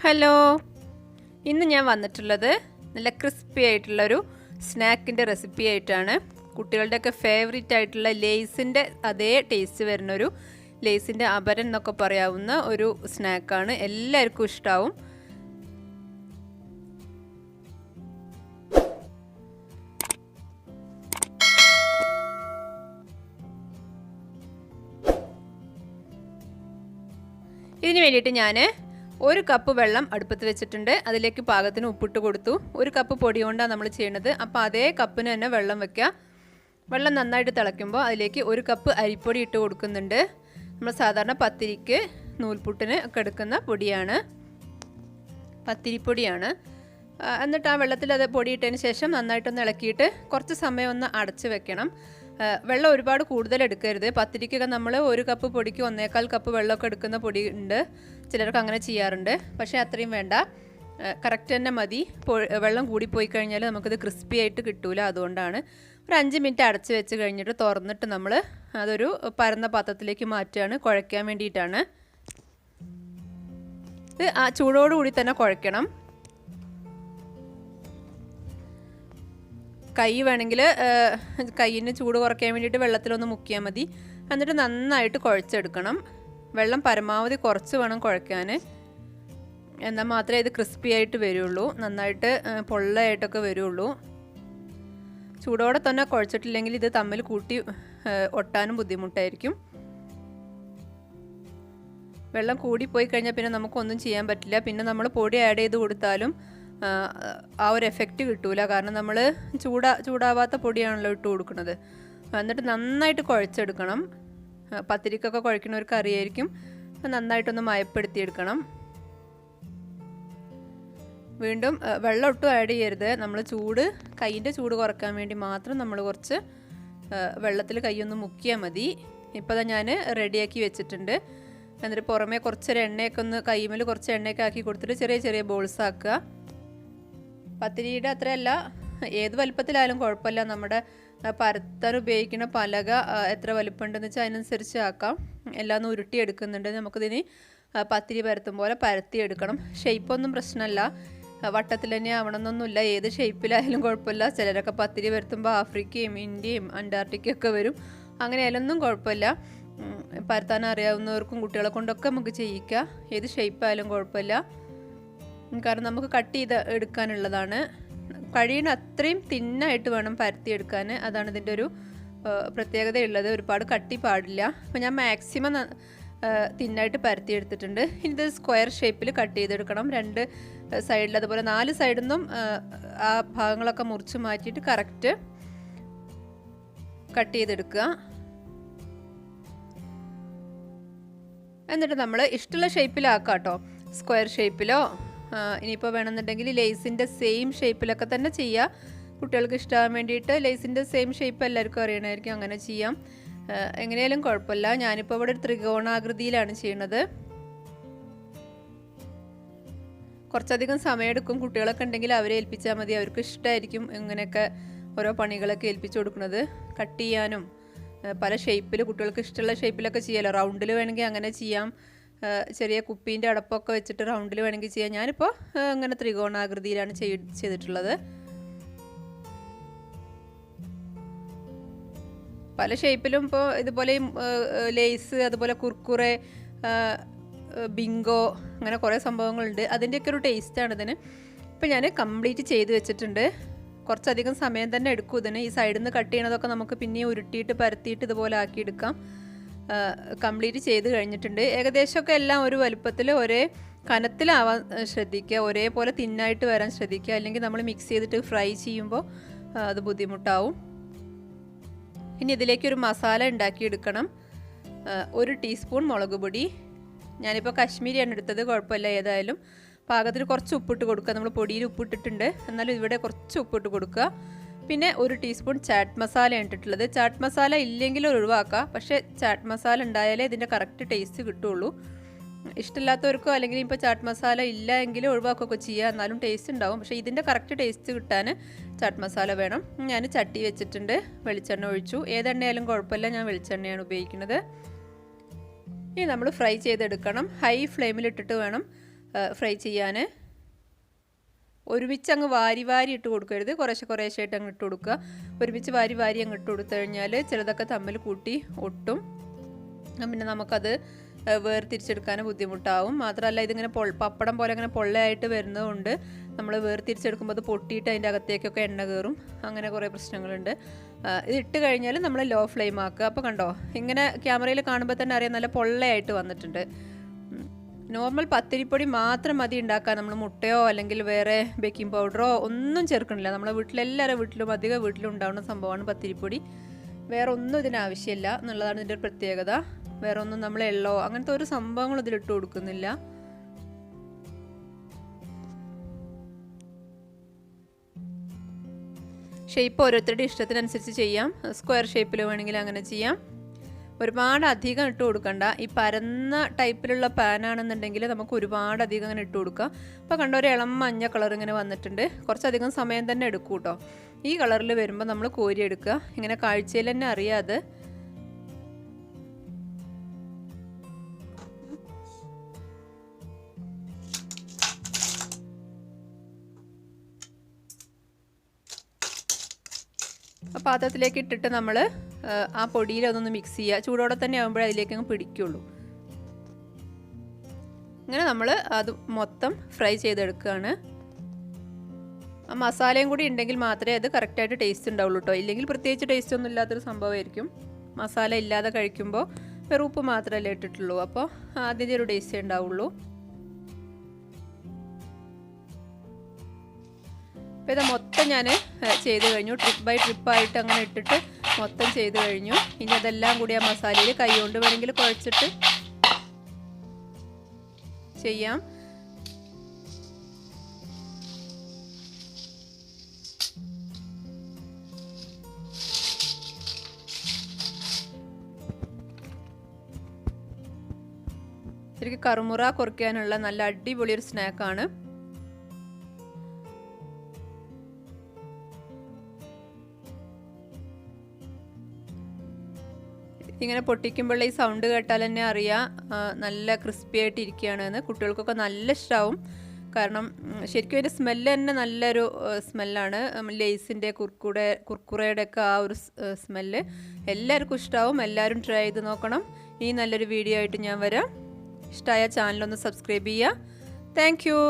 Hello, ഇന്ന് ഞാൻ വന്നിട്ടുള്ളത് നല്ല ക്രിസ്പി ആയിട്ടുള്ളൊരു സ്നാക്കിൻ്റെ റെസിപ്പി ആയിട്ടാണ്. കുട്ടികളുടെയൊക്കെ ഫേവറേറ്റ് ആയിട്ടുള്ള ലേസിൻ്റെ അതേ ടേസ്റ്റ് വരുന്നൊരു ലേസിൻ്റെ അപരൻ എന്നൊക്കെ പറയാവുന്ന ഒരു സ്നാക്കാണ്. എല്ലാവർക്കും ഇഷ്ടമാവും. ഇതിന് വേണ്ടിയിട്ട് ഞാൻ 1 കപ്പ് വെള്ളം അടുപ്പത്ത് വെച്ചിട്ടുണ്ട്. അതിലേക്ക് പാകത്തിന് ഉപ്പിട്ട് കൊടുത്തു. 1 കപ്പ് പൊടി കൊണ്ടാണ് നമ്മൾ ചെയ്യുന്നത്. അപ്പോൾ അതേ കപ്പിന് തന്നെ വെള്ളം വെക്കുക. വെള്ളം നന്നായിട്ട് തിളയ്ക്കുമ്പോൾ അതിലേക്ക് 1 കപ്പ് അരിപ്പൊടി ഇട്ട് കൊടുക്കുന്നുണ്ട്. നമ്മൾ സാധാരണ പത്തിരിക്ക് നൂൽപുട്ടിന് ഒക്കെ എടുക്കുന്ന പൊടിയാണ്, പത്തിരിപ്പൊടിയാണ്. എന്നിട്ട് ആ വെള്ളത്തിൽ അത് പൊടിയിട്ടതിന് ശേഷം നന്നായിട്ടൊന്ന് ഇളക്കിയിട്ട് കുറച്ച് സമയം ഒന്ന് അടച്ച് വെക്കണം. വെള്ളം ഒരുപാട് കൂടുതൽ എടുക്കരുത്. പത്തിരിക്കൊക്കെ നമ്മൾ 1 കപ്പ് പൊടിക്ക് 1.25 കപ്പ് വെള്ളമൊക്കെ എടുക്കുന്ന പൊടി ഉണ്ട്. ചിലർക്ക് അങ്ങനെ ചെയ്യാറുണ്ട്. പക്ഷേ അത്രയും വേണ്ട, കറക്റ്റ് തന്നെ മതി. വെള്ളം കൂടിപ്പോയി കഴിഞ്ഞാൽ നമുക്കിത് ക്രിസ്പി ആയിട്ട് കിട്ടൂല. അതുകൊണ്ടാണ് ഒരു 5 മിനിറ്റ് അടച്ച് വെച്ച് കഴിഞ്ഞിട്ട് തുറന്നിട്ട് നമ്മൾ അതൊരു പരന്ന പാത്രത്തിലേക്ക് മാറ്റുകയാണ്. കുഴയ്ക്കാൻ വേണ്ടിയിട്ടാണ്. ഇത് ആ ചൂടോടുകൂടി തന്നെ കുഴയ്ക്കണം. കൈ വേണമെങ്കിൽ കൈയിന് ചൂട് കുറയ്ക്കാൻ വേണ്ടിയിട്ട് വെള്ളത്തിലൊന്ന് മുക്കിയാൽ മതി. എന്നിട്ട് നന്നായിട്ട് കുഴച്ചെടുക്കണം. വെള്ളം പരമാവധി കുറച്ച് വേണം കുഴയ്ക്കാൻ. എന്നാൽ മാത്രമേ ഇത് ക്രിസ്പി ആയിട്ട് വരുള്ളൂ, നന്നായിട്ട് പൊള്ളയായിട്ടൊക്കെ വരുള്ളൂ. ചൂടോടെ തന്നെ കുഴച്ചിട്ടില്ലെങ്കിൽ ഇത് തമ്മിൽ കൂട്ടി ഒട്ടാനും ബുദ്ധിമുട്ടായിരിക്കും. വെള്ളം കൂടിപ്പോയി കഴിഞ്ഞാൽ പിന്നെ നമുക്കൊന്നും ചെയ്യാൻ പറ്റില്ല. പിന്നെ നമ്മൾ പൊടി ആഡ് ചെയ്ത് കൊടുത്താലും ആ ഒരു എഫക്റ്റ് കിട്ടൂല. കാരണം നമ്മൾ ചൂടാവാത്ത പൊടിയാണല്ലോ ഇട്ട് കൊടുക്കുന്നത്. എന്നിട്ട് നന്നായിട്ട് കുഴച്ചെടുക്കണം. പത്തിരിക്കൊക്കെ കുഴക്കുന്നവർക്ക് അറിയായിരിക്കും. നന്നായിട്ടൊന്ന് മയപ്പെടുത്തിയെടുക്കണം. വീണ്ടും വെള്ളം ഒട്ടും ആഡ് ചെയ്യരുത്. നമ്മൾ കൈയിൻ്റെ ചൂട് കുറയ്ക്കാൻ വേണ്ടി മാത്രം നമ്മൾ കുറച്ച് വെള്ളത്തിൽ കൈയൊന്ന് മുക്കിയാൽ മതി. ഇപ്പോൾ ഞാൻ റെഡിയാക്കി വെച്ചിട്ടുണ്ട്. എന്നിട്ട് പുറമേ കുറച്ചൊരു എണ്ണയൊക്കെ ഒന്ന് കൈമേൽ കുറച്ച് എണ്ണയൊക്കെ ആക്കി കൊടുത്തിട്ട് ചെറിയ ചെറിയ ബോൾസ് ആക്കുക. പത്തിരിയുടെ അത്രയല്ല, ഏത് വലുപ്പത്തിലായാലും കുഴപ്പമില്ല. നമ്മുടെ പരത്താൻ ഉപയോഗിക്കുന്ന പലക എത്ര വലുപ്പമുണ്ടെന്ന് വെച്ചാൽ അതിനനുസരിച്ച് ആക്കാം. എല്ലാം ഉരുട്ടി എടുക്കുന്നുണ്ട്. നമുക്കിതിന് പത്തിരി പരത്തും പോലെ പരത്തിയെടുക്കണം. ഷേപ്പൊന്നും പ്രശ്നമല്ല, വട്ടത്തിൽ തന്നെ ആവണമെന്നൊന്നുമില്ല. ഏത് ഷേപ്പിലായാലും കുഴപ്പമില്ല. ചിലരൊക്കെ പത്തിരി പരത്തുമ്പോൾ ആഫ്രിക്കയും ഇന്ത്യയും അന്റാർട്ടിക്കയും ഒക്കെ വരും. അങ്ങനെ ആയാലൊന്നും കുഴപ്പമില്ല. പരത്താൻ അറിയാവുന്നവർക്കും കുട്ടികളെ കൊണ്ടൊക്കെ നമുക്ക് ചെയ്യിക്കാം. ഏത് ഷേപ്പായാലും കുഴപ്പമില്ല. കാരണം നമുക്ക് കട്ട് ചെയ്ത് എടുക്കാനുള്ളതാണ്. കഴിയുന്ന അത്രയും തിന്നായിട്ട് വേണം പരത്തിയെടുക്കാൻ. അതാണ് ഇതിൻ്റെ ഒരു പ്രത്യേകതയുള്ളത്. ഒരുപാട് കട്ടി പാടില്ല. അപ്പോൾ ഞാൻ മാക്സിമം തിന്നായിട്ട് പരത്തിയെടുത്തിട്ടുണ്ട്. ഇനി ഇത് സ്ക്വയർ ഷേപ്പിൽ കട്ട് ചെയ്തെടുക്കണം. 2 സൈഡിൽ അതുപോലെ 4 സൈഡിൽ നിന്നും ആ ഭാഗങ്ങളൊക്കെ മുറിച്ച് മാറ്റിയിട്ട് കറക്റ്റ് കട്ട് ചെയ്തെടുക്കുക. എന്നിട്ട് നമ്മൾ ഇഷ്ടമുള്ള ഷേപ്പിലാക്കാം കേട്ടോ. സ്ക്വയർ ഷേപ്പിലോ ഇനിയിപ്പോൾ വേണമെന്നുണ്ടെങ്കിൽ ലേസിൻ്റെ സെയിം ഷേപ്പിലൊക്കെ തന്നെ ചെയ്യാം. കുട്ടികൾക്ക് ഇഷ്ടമാകാൻ വേണ്ടിയിട്ട് ലേസിൻ്റെ സെയിം ഷേപ്പ് എല്ലാവർക്കും അറിയണമായിരിക്കും, അങ്ങനെ ചെയ്യാം. എങ്ങനെയാലും കുഴപ്പമില്ല. ഞാനിപ്പോൾ ഇവിടെ ഒരു ത്രികോണാകൃതിയിലാണ് ചെയ്യുന്നത്. കുറച്ചധികം സമയമെടുക്കും. കുട്ടികളൊക്കെ ഉണ്ടെങ്കിൽ അവരെ ഏൽപ്പിച്ചാൽ മതി. അവർക്ക് ഇഷ്ടമായിരിക്കും ഇങ്ങനെയൊക്കെ ഓരോ പണികളൊക്കെ ഏൽപ്പിച്ചു കൊടുക്കുന്നത്. കട്ട് ചെയ്യാനും പല ഷേപ്പിൽ കുട്ടികൾക്ക് ഇഷ്ടമുള്ള ഷേപ്പിലൊക്കെ ചെയ്യാമല്ലോ. റൗണ്ടിൽ വേണമെങ്കിൽ അങ്ങനെ ചെയ്യാം. ചെറിയ കുപ്പീൻ്റെ അടപ്പൊക്കെ വെച്ചിട്ട് റൗണ്ടിൽ വേണമെങ്കിൽ ചെയ്യാം. ഞാനിപ്പോൾ അങ്ങനെ ത്രികോണാകൃതിയിലാണ് ചെയ്തിട്ടുള്ളത്. പല ഷേപ്പിലും ഇപ്പോൾ ഇതുപോലെ ലേസ്, അതുപോലെ കുർക്കുറെ, ബിങ്കോ, അങ്ങനെ കുറേ സംഭവങ്ങളുണ്ട്. അതിൻ്റെയൊക്കെ ഒരു ടേസ്റ്റാണ് ഇതിന്. ഇപ്പോൾ ഞാൻ കംപ്ലീറ്റ് ചെയ്ത് വെച്ചിട്ടുണ്ട്. കുറച്ചധികം സമയം തന്നെ എടുക്കും ഇതിന്. ഈ സൈഡിൽ നിന്ന് കട്ട് ചെയ്യണതൊക്കെ നമുക്ക് പിന്നെ ഉരുട്ടിയിട്ട് പരത്തിയിട്ട് ഇതുപോലെ ആക്കിയെടുക്കാം. കംപ്ലീറ്റ് ചെയ്ത് കഴിഞ്ഞിട്ടുണ്ട്. ഏകദേശമൊക്കെ എല്ലാം ഒരു വലുപ്പത്തിൽ ഒരേ കനത്തിലാവാൻ ശ്രദ്ധിക്കുക. ഒരേപോലെ തിന്നായിട്ട് വരാൻ ശ്രദ്ധിക്കുക. അല്ലെങ്കിൽ നമ്മൾ മിക്സ് ചെയ്തിട്ട് ഫ്രൈ ചെയ്യുമ്പോൾ അത് ബുദ്ധിമുട്ടാവും. ഇനി ഇതിലേക്കൊരു മസാല ഉണ്ടാക്കിയെടുക്കണം. 1 ടീസ്പൂൺ മുളക് പൊടി. ഞാനിപ്പോൾ കശ്മീരിയാണ് എടുത്തത്, കുഴപ്പമില്ല. ഏതായാലും പാകത്തിന് കുറച്ച് ഉപ്പിട്ട് കൊടുക്കുക. നമ്മൾ പൊടിയിൽ ഉപ്പിട്ടിട്ടുണ്ട്, എന്നാലും ഇവിടെ കുറച്ച് ഉപ്പിട്ട് കൊടുക്കുക. പിന്നെ 1 ടീസ്പൂൺ ചാറ്റ് മസാല ഇട്ടിട്ടുള്ളത്. ചാറ്റ് മസാല ഇല്ലെങ്കിൽ ഒഴിവാക്കുക. പക്ഷേ ചാറ്റ് മസാല ഉണ്ടായാലേ ഇതിൻ്റെ കറക്റ്റ് ടേസ്റ്റ് കിട്ടുള്ളൂ. ഇഷ്ടമില്ലാത്തവർക്കോ അല്ലെങ്കിൽ ഇപ്പോൾ ചാറ്റ് മസാല ഇല്ല എങ്കിൽ ഒഴിവാക്കുകയൊക്കെ ചെയ്യുക, എന്നാലും ടേസ്റ്റ് ഉണ്ടാവും. പക്ഷേ ഇതിൻ്റെ കറക്റ്റ് ടേസ്റ്റ് കിട്ടാൻ ചാറ്റ് മസാല വേണം. ഞാൻ ചട്ടി വെച്ചിട്ടുണ്ട്, വെളിച്ചെണ്ണ ഒഴിച്ചു. ഏതെണ്ണയായാലും കുഴപ്പമില്ല, ഞാൻ വെളിച്ചെണ്ണയാണ് ഉപയോഗിക്കുന്നത്. ഇനി നമ്മൾ ഫ്രൈ ചെയ്തെടുക്കണം. ഹൈ ഫ്ലെയിമിലിട്ടിട്ട് വേണം ഫ്രൈ ചെയ്യാൻ. ഒരുമിച്ച് അങ്ങ് വാരി വാരി ഇട്ട് കൊടുക്കരുത്, കുറേശ്ശായിട്ട് അങ്ങ് ഇട്ട് കൊടുക്കുക. ഒരുമിച്ച് വാരി വാരി അങ്ങ് ഇട്ട് കൊടുത്തു കഴിഞ്ഞാൽ ചിലതൊക്കെ തമ്മിൽ കൂട്ടി ഒട്ടും, പിന്നെ നമുക്കത് വേർതിരിച്ചെടുക്കാൻ ബുദ്ധിമുട്ടാവും. മാത്രമല്ല ഇതിങ്ങനെ പപ്പടം പോലെ അങ്ങനെ പൊള്ളയായിട്ട് വരുന്നതുകൊണ്ട് നമ്മൾ വേർതിരിച്ചെടുക്കുമ്പോൾ അത് പൊട്ടിയിട്ട് അതിൻ്റെ അകത്തേക്കൊക്കെ എണ്ണ കയറും, അങ്ങനെ കുറേ പ്രശ്നങ്ങളുണ്ട്. ഇത് ഇട്ട് കഴിഞ്ഞാൽ നമ്മൾ ലോ ഫ്ലെയിം ആക്കുക. അപ്പോൾ കണ്ടോ, ഇങ്ങനെ ക്യാമറയിൽ കാണുമ്പോൾ തന്നെ അറിയാം നല്ല പൊള്ളയായിട്ട് വന്നിട്ടുണ്ട്. നോർമൽ പത്തിരിപ്പൊടി മാത്രം മതി ഉണ്ടാക്കാൻ. നമ്മൾ മുട്ടയോ അല്ലെങ്കിൽ വേറെ ബേക്കിംഗ് പൗഡറോ ഒന്നും ചേർക്കണില്ല. നമ്മളെ വീട്ടിലെല്ലാവരുടെ വീട്ടിലും അധികം വീട്ടിലും ഉണ്ടാകുന്ന സംഭവമാണ് പത്തിരിപ്പൊടി. വേറെ ഒന്നും ഇതിനാവശ്യമില്ല എന്നുള്ളതാണ് ഇതിൻ്റെ ഒരു പ്രത്യേകത. വേറെ ഒന്നും നമ്മൾ എള്ളോ അങ്ങനത്തെ ഒരു സംഭവങ്ങളും ഇതിലിട്ട് കൊടുക്കുന്നില്ല. ഷേപ്പ് ഓരോരുത്തരുടെ ഇഷ്ടത്തിനനുസരിച്ച് ചെയ്യാം. സ്ക്വയർ ഷേപ്പിൽ വേണമെങ്കിൽ അങ്ങനെ ചെയ്യാം. ഒരുപാട് അധികം ഇട്ട് കൊടുക്കണ്ട. ഈ പരന്ന ടൈപ്പിലുള്ള പാനാണെന്നുണ്ടെങ്കിൽ നമുക്ക് ഒരുപാട് അധികം അങ്ങനെ ഇട്ട് കൊടുക്കാം. അപ്പോൾ കണ്ട ഒരു ഇളം മഞ്ഞ കളർ ഇങ്ങനെ വന്നിട്ടുണ്ട്. കുറച്ചധികം സമയം തന്നെ എടുക്കും കേട്ടോ. ഈ കളറിൽ വരുമ്പോൾ നമ്മൾ കോരി എടുക്കുക. ഇങ്ങനെ കാഴ്ചയിൽ തന്നെ അറിയാതെ. പാത്രത്തിലേക്ക് ഇട്ടിട്ട് നമ്മൾ ആ പൊടിയിൽ അതൊന്ന് മിക്സ് ചെയ്യുക. ചൂടോടെ തന്നെ ആകുമ്പോഴേ അതിലേക്ക് അങ്ങ് പിടിക്കുള്ളൂ. ഇങ്ങനെ നമ്മൾ അത് മൊത്തം ഫ്രൈ ചെയ്തെടുക്കുകയാണ്. ആ മസാലയും കൂടി ഉണ്ടെങ്കിൽ മാത്രമേ അത് കറക്റ്റായിട്ട് ടേസ്റ്റ് ഉണ്ടാവുള്ളൂ കേട്ടോ. ഇല്ലെങ്കിൽ പ്രത്യേകിച്ച് ടേസ്റ്റ് ഒന്നും ഇല്ലാത്തൊരു സംഭവമായിരിക്കും. മസാല ഇല്ലാതെ കഴിക്കുമ്പോൾ വെറും ഉപ്പ് മാത്രമല്ലേ ഇട്ടിട്ടുള്ളൂ, അപ്പോൾ അതിൻ്റെ ഒരു ടേസ്റ്റ് ഉണ്ടാവുള്ളൂ. അപ്പോൾ ഇത് മൊത്തം ഞാൻ ചെയ്ത് കഴിഞ്ഞു. ട്രിപ്പ് ബൈ ട്രിപ്പായിട്ട് അങ്ങനെ ഇട്ടിട്ട് മൊത്തം ചെയ്ത് കഴിഞ്ഞു. ഇനി അതെല്ലാം കൂടി ആ മസാലയിൽ കൈ കൊണ്ട് വേണമെങ്കിൽ കുഴച്ചിട്ട് ചെയ്യാം. ശരിക്കും കറുമുറ കുറയ്ക്കാനുള്ള നല്ല അടിപൊളിയൊരു സ്നാക്കാണ്. ഇങ്ങനെ പൊട്ടിക്കുമ്പോൾ ഈ സൗണ്ട് കേട്ടാൽ തന്നെ അറിയാം നല്ല ക്രിസ്പി ആയിട്ട് ഇരിക്കുകയാണെന്ന്. കുട്ടികൾക്കൊക്കെ നല്ല ഇഷ്ടമാവും. കാരണം ശരിക്കും അതിൻ്റെ സ്മെല്ല് തന്നെ നല്ലൊരു സ്മെല്ലാണ്. ലേസിൻ്റെ കുർക്കുറയുടെ ഒക്കെ ആ ഒരു സ്മെല്ല് എല്ലാവർക്കും ഇഷ്ടമാവും. എല്ലാവരും ട്രൈ ചെയ്ത് നോക്കണം. ഈ നല്ലൊരു വീഡിയോ ആയിട്ട് ഞാൻ വരാം. ഇഷ്ടമായ ചാനലൊന്ന് സബ്സ്ക്രൈബ് ചെയ്യുക. Thank you.